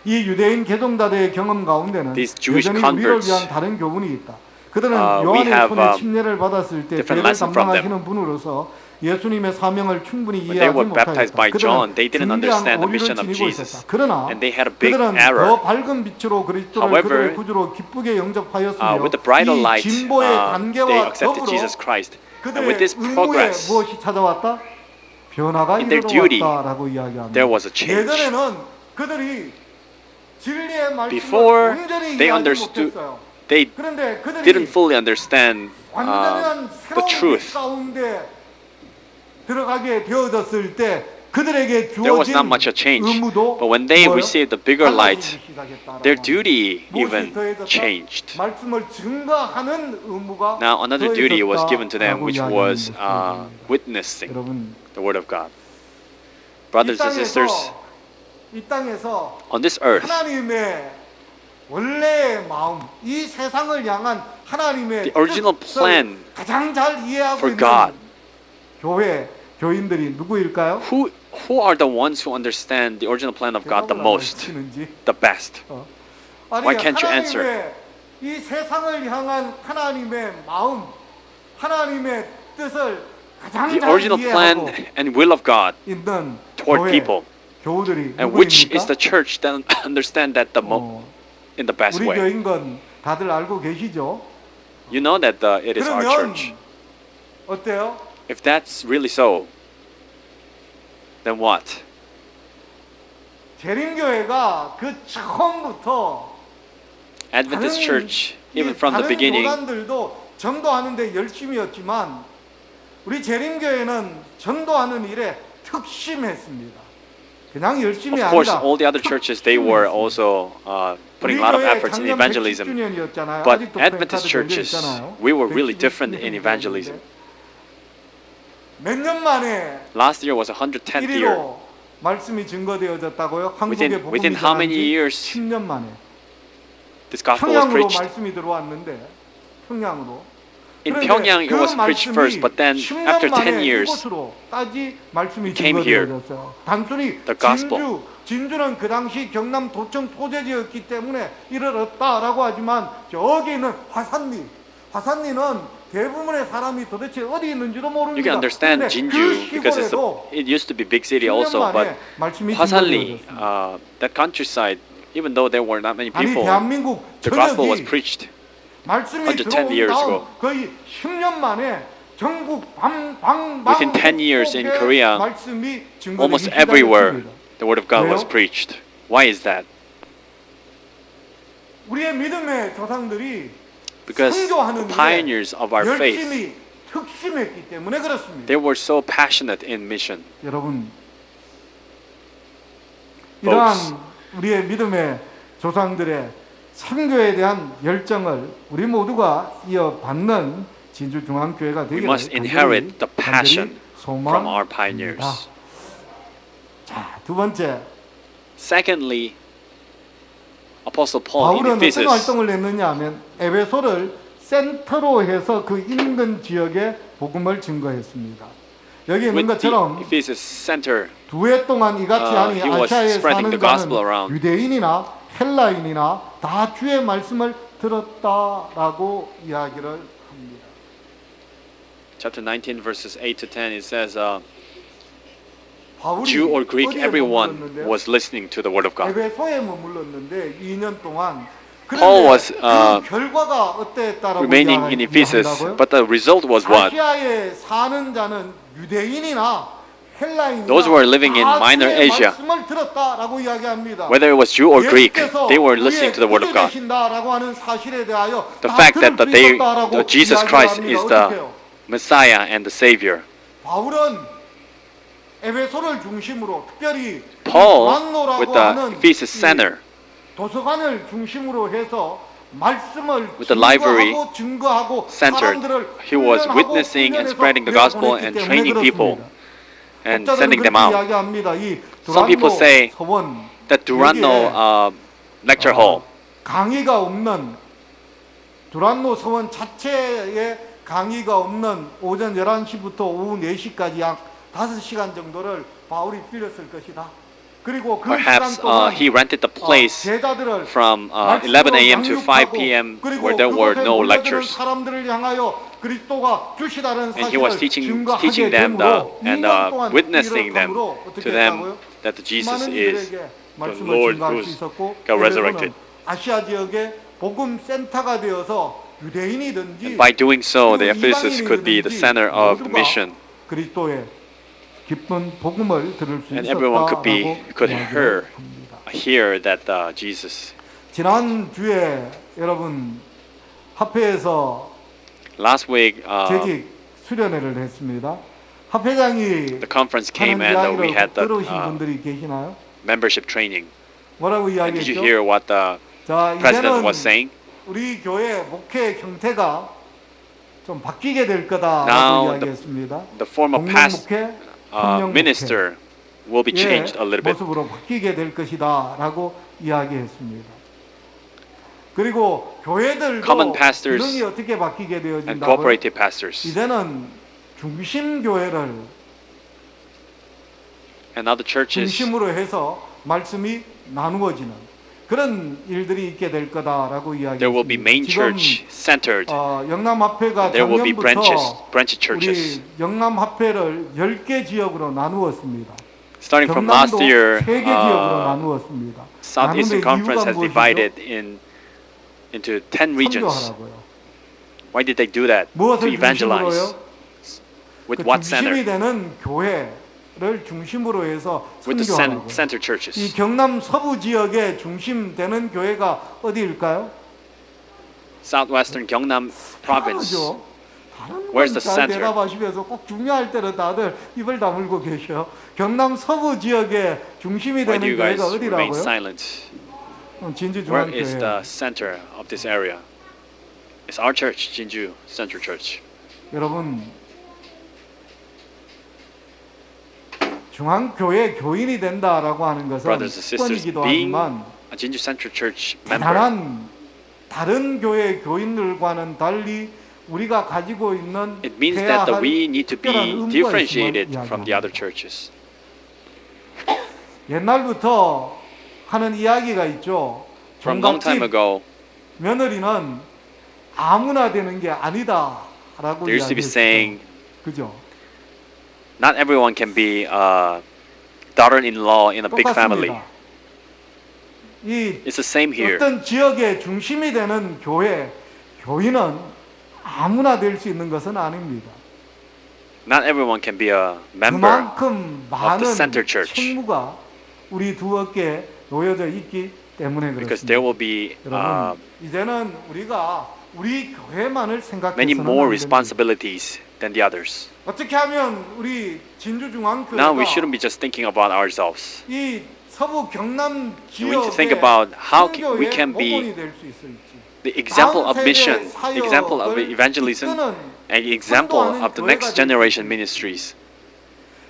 이 유대인 개종자들의 경험 가운데는
These Jewish
여전히 우리를
converts,
위한 다른 교훈이 있다. 그들은
we
요한의
have,
손에 침례를 받았을 때
different
죄를
lesson from them.
담당하시는 분으로서 예수님의 사명을 충분히
When they
이해하지
were baptized
못하였다.
by John,
그들은
they didn't
중대한
understand the
오류를
mission of
지니고
Jesus.
있었다. 그러나
And they had a big
그들은
error.
더 밝은 빛으로 그리스도를
However,
그들의 구주로 기쁘게 영접하였으며
with the brighter
이
light,
진보의
they
단계와
accepted
더불어
Jesus Christ. And
그들의
with this
의무에
progress,
무엇이 찾아왔다? 변화가
in their duty,
이르러왔다라고 이야기합니다.
there was a change.
예전에는 그들이 진리의 말씀을
Before,
온전히
they
이해하지
understood-
못했어요.
They
그런데 그들이
didn't fully understand
완전한
the
새로운 빛
truth.
가운데 들어가게 되어졌을 때 그들에게
There was
주어진
not much a change.
의무도
But when they
뭐예요?
received the bigger light,
달라지기 시작했다라고
their
합니다.
duty
무엇이
even
더해졌다?
changed.
말씀을 증거하는 의무가
Now another duty was given to them,
더해졌다라고
which was
이야기하는 것입니다.
witnessing
여러분
the word of God.
이
Brothers and sisters,
땅에서
on this earth,
하나님의 원래의 마음, 이 세상을 향한 하나님의
The original
뜻을
plan
가장 잘 이해하고
for
있는
God.
교인들이 누구일까요?
who are the ones who understand the original plan of God the most,
치는지?
the best?
아니,
Why can't you answer?
하나님의 이 세상을 향한 하나님의 마음, 하나님의 뜻을 가장
The
잘
original plan
이해하고
and will of God
있는
toward
교회,
people,
교우들이
and which
누구입니까?
is the church that understand that in the best
우리
way.
교인 건 다들 알고 계시죠?
You know that it is our
그러면
church.
어때요?
If that's really so, then what?
재림교회가 그 처음부터
Adventist
다른
Church, even from the
다른
beginning,
교단들도 전도하는데 열심이었지만 우리 재림교회는 전도하는 일에 특심했습니다. 그냥 열심히
Of course,
아니라
all the other churches, they were also putting a lot of efforts in evangelism. But Adventist churches, we were really different in evangelism.
몇 년 만에
Last year was 110th year.
1위로 말씀이 증거되어졌다고요? 한국에
Within
복음이
how
전한
many
지
years
10년 만에
this gospel was
평양으로
preached?
말씀이 들어왔는데 평양으로
In
그런데
Pyongyang, it
그
was preached first, but then
10년
after 10
만에
years,
이곳으로까지 말씀이
came here.
증거되어졌어요. 단순히
The gospel.
진주는 그 당시 경남 도청 소재지였기 때문에 이르렀다라고 하지만 저기 있는 화산리는 대부분의 사람이 도대체 어디 있는지도 모릅니다.
you can understand
그런데
Jinju
그
because
시골에도
it used to be big city
10년
also, but
만에 말씀이
Hwasanli,
증거되어졌습니다.
that countryside, even though there were not many
아니
people,
대한민국
the gospel was
전역이
preached.
말씀이
110
들어온
years
다음
ago.
거의 10년 만에 전국
Within 10 years in Korea,
말씀이
almost
증거되기
everywhere,
시작했습니다.
the word of God was
왜요?
preached. Why is that?
우리의 믿음의 조상들이
Because
선교하는
the
일에
pioneers of our faith,
열심히 특심했기 때문에 그렇습니다.
they were so passionate in mission.
여러분,
Folks.
이러한 우리의 믿음의 조상들의 선교에 대한 열정을 우리 모두가 이어받는 진주중앙교회가
We
되기를
must inherit the passion
간절히
from our
소망합니다.
pioneers.
자, 두 번째,
Secondly, Apostle Paul in
바울은 어떤
Ephesus,
활동을 했느냐 하면 에베소를 센터로 해서 그 인근 지역에 복음을 증거했습니다. 여기 있는
with the
것처럼
Ephesus center,
두 해 동안 이같이 하니
he was
아시아에
spreading
사는
the gospel
자는
around.
유대인이나 헬라인이나 다 주의 말씀을 들었다라고 이야기를 합니다.
chapter 19, verses 8 to 10, it says,
바울이
Jew or Greek,
어디에
everyone
머물렀는데요?
was listening to the word of God.
에베소에 머물렀는데 2년 동안
Paul was,
그 결과가 어땠다라고
remaining in Ephesus,
이야기한다고요?
but the result was what?
아시아에 사는 자는 유대인이나 헬라인이나
Those who are living in
다
Minor
주의
Asia,
말씀을 들었다라고 이야기합니다.
Whether it was Jew or Greek,
예수께서
they were listening to the word of God.
되신다라고 하는 사실에 대하여
The
다
fact that
들을 수 있었다라고
that Jesus Christ
이야기합니다.
is
어떡해요?
the Messiah and the Savior.
바울은 에베소를 중심으로 특별히
Paul,
도란노라고
with the
하는
Ephesus
이
center,
도서관을 중심으로 해서 말씀을
with the library
증거하고
centered,
사람들을
he was
훈련하고
witnessing and
훈련해서
spreading the gospel
내보냈기
and
때문에
training people
그렇습니다.
and
독자들은
sending them
그렇게
out.
이야기합니다. 이
Some people
두란노
say
서원
That Duranno lecture hall,
강의가 없는 두란노 서원 자체에 강의가 없는 오전 11시부터 오후 4시까지 약 5시간 정도를 바울이 빌렸을 것이다. 그리고 그
perhaps
시간 동안
he rented the place
제자들을
from
말씀으로
11 a.m. to 5
양육하고
p.m.
그리고
where there were
그곳에
no
몰려드는
lectures.
사람들을 향하여 그리스도가 주시다는
And he was
사실을
teaching
증거하게
them
됨으로
and
2년 동안
witnessing them
일을 함으로 어떻게
to them
했다고요?
that Jesus
수많은
is
이들에게
the
말씀을
Lord
증거할
who
수 있었고
got resurrected.
에베소는 아시아 지역의 복음 센터가 되어서 유대인이든지
And by doing so, the
그리고
Ephesus could be the
이방인이든지
center of the
모두가
mission,
그리스도의 기쁜 복음을 들을 수
and everyone could
있었다라고
hear
합니다.
that Jesus.
지난 주에 여러분 합회에서
Last week,
재직 수련회를 했습니다. 합회장이
the conference came
하는
and we
이야기를
had the
들으신 분들이 계시나요?
membership training.
뭐라고
And did you
이야기했죠?
hear what the
자,
president
이제는
was saying?
우리 교회 목회 형태가 좀 바뀌게 될 거다라고
Now
이야기했습니다.
The form of
공동
past
목회, 성령
minister will be changed a little bit.
모습으로 바뀌게 될 것이다라고 이야기했습니다. 그리고 교회들도
Common pastors
이름이 어떻게 바뀌게
And
되어진다고요?
cooperative pastors
이제는 중심 교회를
and other churches
중심으로 해서 말씀이 나누어지는 그런 일들이 있게 될 거다라고
there will be
이야기했습니다.
main
지금
church centered.
영남합회가
There will be
작년부터
branch churches.
우리 영남합회를 10개 지역으로 나누었습니다.
Starting from last
경남도
year,
3개 지역으로 나누었습니다.
Southeastern
나누는
Conference
이유가
has
무엇이죠?
divided into 10 regions.
선교하라고요.
Why did they do that? To
무엇을
evangelize.
중심으로요?
With
그
what
중심이
center?
되는 교회를 중심으로 해서
With the
선교하라고요.
center
이
churches.
경남 서부 지역의 중심되는 교회가 어디일까요?
Southwestern Gyeongnam province.
다르죠.
Where's the
잘
center?
대답하시면서 꼭 중요할 때는 다들 입을 다물고 계셔. 경남 서부 지역의 중심이
Why do
되는
you guys
교회가
remain
어디라고요?
silent?
진주
Where is
중앙교회.
the center of this area? It's our church, Jinju Central Church.
여러분, 중앙교회 교인이 된다라고 하는 것은
Brothers and sisters,
특권이기도
being
하지만
a Jinju Central Church member,
대단한 다른 교회 교인들과는 달리 우리가 가지고 있는
it means
해야
that
할
we need to
특별한
be
의무가
differentiated
있음을
from the other
이야기합니다.
churches.
옛날부터 하는 이야기가 있죠.
From long time
종갓집
ago,
며느리는 아무나 되는 게 아니다라고
there used to be
이야기했어요.
saying,
그죠?
not everyone can be a daughter-in-law in a big family.
똑같습니다. 이
It's the same here.
어떤 지역의 중심이 되는 교인은 아무나 될 수 있는 것은 아닙니다.
Not everyone can be a member.
그만큼 많은
center church.
책무가 우리 두 어깨에 놓여져 있기 때문에
Because there
그렇습니다.
will be
여러분, 이제는 우리가 우리 교회만을 생각해서는
many more
안 됩니다.
responsibilities than the others.
어떻게 하면 우리 진주중앙교회가
Now we shouldn't be just thinking about ourselves.
이 서부 경남
We need to think
지역의
about how we
선교의
can be
모본이 될 수 있을지.
the example
다음
of
세대
mission, the example of
사역을
evangelism,
이끄는
and the example
선도하는
of the
교회가
next
될
generation
수
ministries.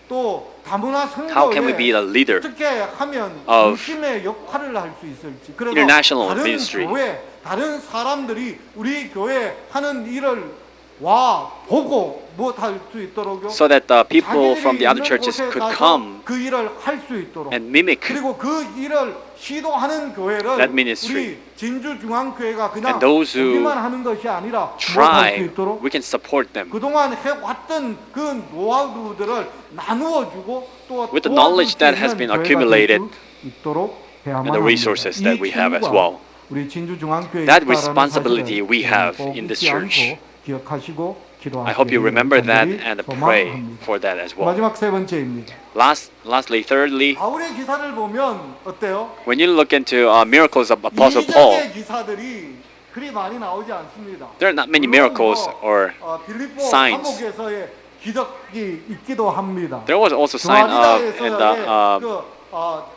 또 다문화
How can we be
선교에
the leader
어떻게 하면
of
중심의 역할을 할 수 있을지. 그래서
international
다른
ministry?
교회, 다른 사람들이 우리 교회 하는 일을 와 보고 무엇할 수 있도록요.
so that the people from the
자기들이
other
있는
churches
곳에
could
가서
come
그 일을 할 수 있도록.
and mimic.
그리고 그 일을 시도하는 교회를
that ministry.
우리 진주중앙교회가 그냥
And those who
보기만 하는 것이 아니라 무엇할 수
Try,
있도록
we can support them
그동안 해왔던 그 노하우들을 나누어주고 또
with the
도와줄
knowledge
수
that has
있는
been
교회가
accumulated
될 수 있도록 해야만
and the
합니다.
resources
이
that we have as
책무가
well.
우리 진주중앙교회에
That
있다라는
responsibility
사실을
we have
꼭
in this
잊지 않고
church.
기억하시고
I hope you remember that and pray
소망합니다.
for that as well.
마지막 세 번째입니다.
Lastly, thirdly,
바울의 기사를 보면 어때요?
when you look into miracles of Apostle Paul,
이적의 기사들이 그리 많이 나오지 않습니다.
there are not many
물론
miracles or
빌립보
signs.
감옥에서의 기적이 있기도 합니다.
there was also sign of in the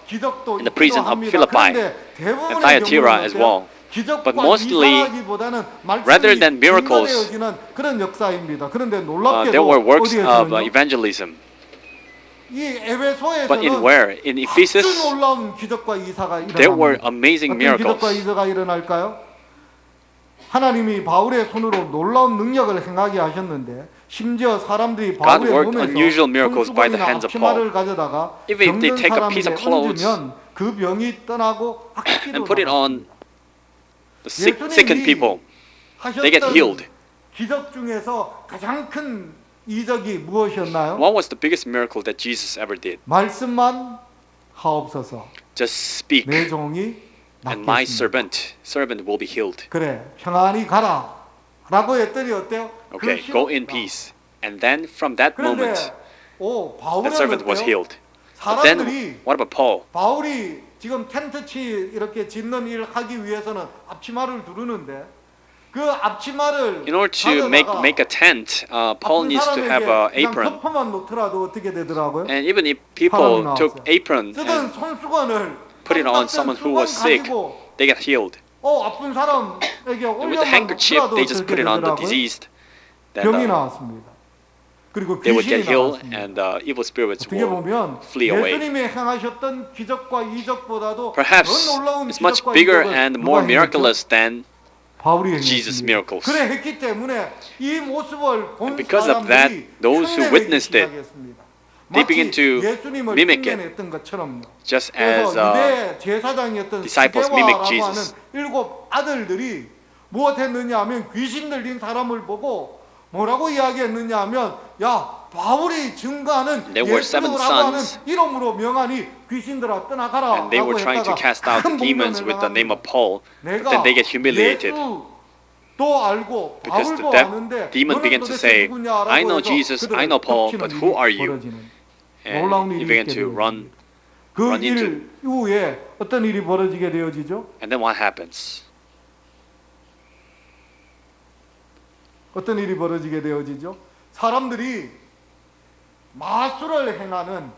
기적도
in the prison
있기도
of
합니다.
Philippi
그런데 대부분의
and Thyatira
경우는
as
어때요?
well.
기적과
But mostly,
이사라기보다는 말씀이
rather than miracles,
증거되어지는 그런 역사입니다. 그런데
there were
놀랍게도
works of
어디에서는요?
evangelism.
이 에베소에서는
But in where? In Ephesus,
아주 놀라운 기적과 이사가
there were
일어납니다.
amazing
어떤 기적과
miracles.
이사가 일어날까요? 하나님이 바울의 손으로 놀라운 능력을 행하게 하셨는데 심지어 사람들이
God
바울의
worked
몸에서
unusual miracles by the
손수건이나
hands of
앞치마를 가져다가
Even if they
병든
take a piece of
사람에게
clothes
얹으면 그 병이 떠나고 악기도
and put it on the
예수님이
sickened people, they get healed.
기적 중에서 가장 큰 이적이 무엇이었나요?
What was the biggest miracle that Jesus ever did?
말씀만 하옵소서
Just speak,
내 종이
and my
낫겠습니다.
servant will be healed.
그래 평안히 가라 라고 했더니 어때요?
Okay,
그
go
시로
in peace. And then from that
그런데
moment,
바울은
that servant was
어때요?
healed. But then,
사람들이
what about Paul?
바울이 지금 텐트치 이렇게 짓는 일 하기 위해서는 앞치마를 두르는데 그 앞치마를
In order to make a tent, Paul
아픈
needs to have an
사람에게 그냥
apron.
덮어만 놓더라도 어떻게 되더라고요?
And even if
사람이
people
나왔어요.
took apron
쓰던
and
손수건을
put it on
똑같은
someone who was
수건
sick,
가지고
they get healed.
아픈 사람에게
And with the
올려만
handkerchief,
놓더라도
they just
어떻게
put it on the
되더라고요?
diseased. Then
병이 나왔습니다. 그리고
they would
귀신이
get healed,
나왔습니다.
and evil spirits
어떻게
will
보면
flee away.
예수님이 행하셨던 기적과 이적보다도
Perhaps
더 놀라운
it's much
기적과
bigger
이적을
and
누가
more
행했죠?
miraculous than
바울이
Jesus'
행했습니다.
miracles.
그래 했기 때문에 이 모습을 본
And because of that,
사람들이
those who
흉내내기
witnessed it,
시작했습니다.
they
마치
begin to
예수님을
mimic it.
흉내냈던 것처럼요.
just
그래서
as
유대 제사장이었던
disciples mimic
스게와라고 하는
Jesus.
7 아들들이 무엇했느냐 하면 귀신 들린 사람을 보고 뭐라고 이야기했느냐 하면 야 바울이 증거하는
There were seven
예수라고 하는
sons.
이름으로 명하니 귀신들아 떠나가라
and they
라고
were trying to
했다가
cast out the
큰
demons
복면을
with the name of
당합니다.
Paul, but then they get humiliated.
예수도 알고
Because
바울도
the
아는데
demon
너는
began to
도대체
say,
누구냐라고
I know
해서
Jesus,
그들을
I know Paul,
덮치는
but who are
일이
you?
벌어지는 놀라운
And he
일이
began
있게
to run,
그
run into.
일 이후에 어떤 일이 벌어지게 되어지죠?
And then what happens?
어떤 일이 벌어지게 되어지죠? 사람들이 마술을 행하는,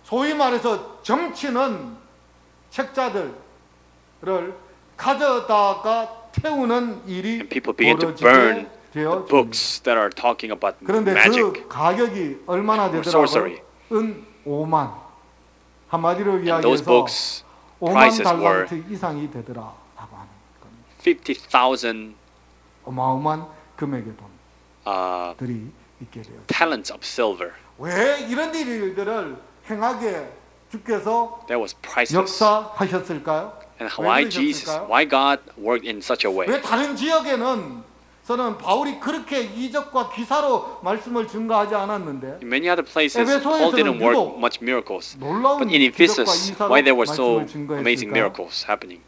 소위 말해서 정치는 책자들을 가져다가 태우는 일이
And people begin to burn
벌어지게
the
되어집니다.
books that are talking about
그런데
magic.
그 가격이 얼마나
or
되더라고요?
sorcery.
은 5만. 한마디로
And those
이야기해서
books
5만
prices were
달란트 이상이 되더라라고 하는 겁니다.
50,000
어마어마한 금액의
uh,
돈들이 있게 되었습니다.
talents of silver.
왜 이런 일들을 행하게 주께서
That was priceless.
역사하셨을까요?
And
왜
why Jesus?
그러셨을까요?
Why God worked in such a way?
왜 다른 지역에는 저는 바울이 그렇게 이적과 기사로 말씀을 증가하지 않았는데
In many other places,
에베소에서는
Paul didn't work
유독
much miracles.
놀라운
But in
기적과
Ephesus,
이사로
why there were so
말씀을
amazing
증거했을까요?
miracles happening?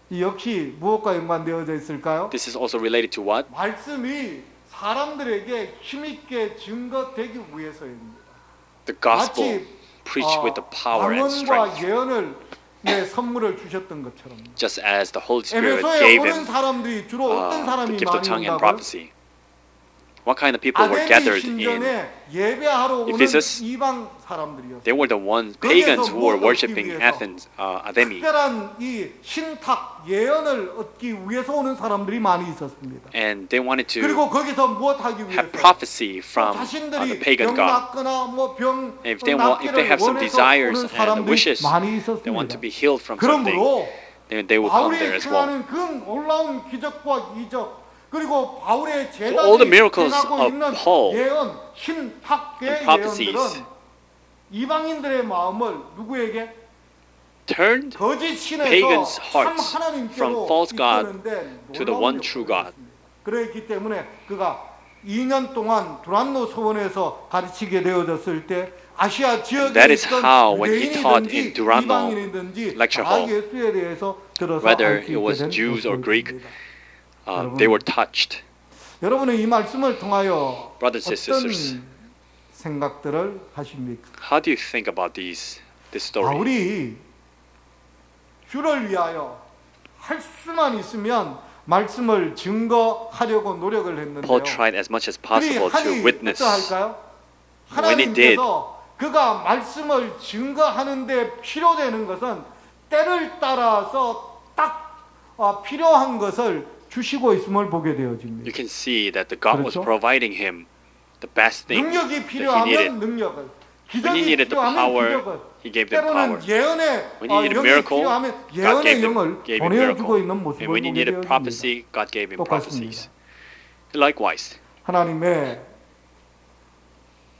이 역시 무엇과 연관되어져 있을까요?
This is also related to what?
말씀이 사람들에게 힘있게 증거되기 위해서입니다.
The gospel
마치
preached with the power and
방언과
strength.
예언을 선물을 주셨던 것처럼
Just as the Holy Spirit
에베소에
gave
오는
him
사람들이 주로 어떤
the
사람이
gift of
많이
tongue and
온다고요?
prophecy. What kind of people were
아데미
gathered in?
신전에 예배하러 오는
Ephesus?
이방 사람들이었어요.
They were the ones,
거기에서
pagans who were
무엇을
worshipping
얻기 위해서?
Athens, Ademi.
특별한 이 신탁 예언을 얻기 위해서 오는 사람들이 많이 있었습니다.
And they wanted to
그리고 거기서 무엇 하기 위해서?
have prophecy from the
자신들이
pagan
병
god.
낫거나 뭐병
And if they have some desires and wishes,
많이
they want
있었습니다.
to be healed from something,
그러므로
then they will come
바울이
there as well.
행하는 그 놀라운 기적과 이적 그리고 바울의
all the
제자들이
miracles
행하고
of
있는
Paul
예언, 신학계의
and prophecies
예언들은 이방인들의 마음을 누구에게?
Turned
거짓 신에서
pagans'
참
hearts
하나님께로
from false god
이끄는데
to the
놀라운
one true
역사가
God.
있습니다. 그렇기 때문에 그가 2년 동안 두란노 서원에서 가르치게 되어졌을 때 아시아 지역에
That is
있던
how when he taught
유대인이든지
in Duranno
이방인이든지
lecture
다
hall,
예수에 대해서 들어서
whether
알수
it was
있게 된
Jews or Greek,
것입니다.
they were touched.
여러분은 이 말씀을 통하여
Brothers and sisters,
어떤 생각들을 하십니까?
how do you think about this story?
바울이 주를 위하여 할 수만 있으면 말씀을 증거하려고 노력을 했는데요.
Paul tried as much as possible to witness.
어떠할까요?
When he did,
하나님께서 그가 말씀을 증거하는데 필요되는 것은 때를 따라서 딱 필요한 것을 주시고 있음을 보게 되어집니다.
you can see that the God was
그렇죠?
providing him the best thing
능력이
that he
필요하면
needed.
능력을,
When he
기적이
needed the
필요하면
power,
기적을,
he gave them power.
때로는 예언의
When he needed
영이
miracle,
필요하면
God
예언의
gave
영을
him
보내주고
miracle.
있는 모습을
And when he
보게
needed
되어집니다.
prophecy, God gave him prophecies. Likewise,
하나님의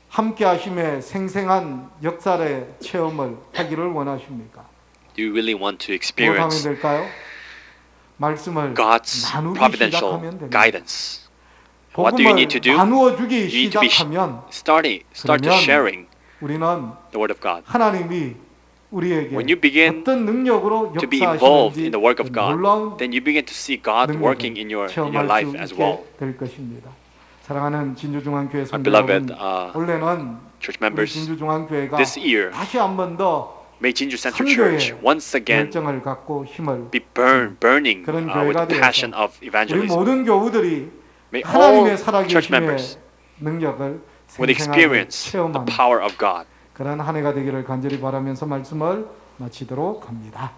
함께하심의 생생한 역사의 체험을 하기를 원하십니까?
do you really want to
무엇하면
experience
될까요? 말씀을
God's
나누기
providential
시작하면 됩니다.
guidance? What do you need to do?
나누어 주기
You need to be
시작하면
start to
그러면
sharing
우리는
the word of God.
하나님이 우리에게
When you begin
어떤 능력으로
to be involved
역사하시는지
in the work of God,
놀라운
then you begin to see God working in your life
체험할
as
수
well.
있게 될 것입니다. 사랑하는 진주중앙교회
Our
성도
beloved
여러분, 올해는
church
우리
members,
진주중앙교회가
this year,
다시 한 번 더
may Jinju Central
선교에
Church once again
열정을 갖고 힘을
be burning
그런
with
교회가
the passion
되어서
of
우리
evangelism.
모든 교우들이
May all
하나님의
church
살아계심의
members
능력을
would
생생하게
experience the
체험하는
power of God.
그런 한 해가 되기를 간절히 바라면서 말씀을 마치도록 합니다.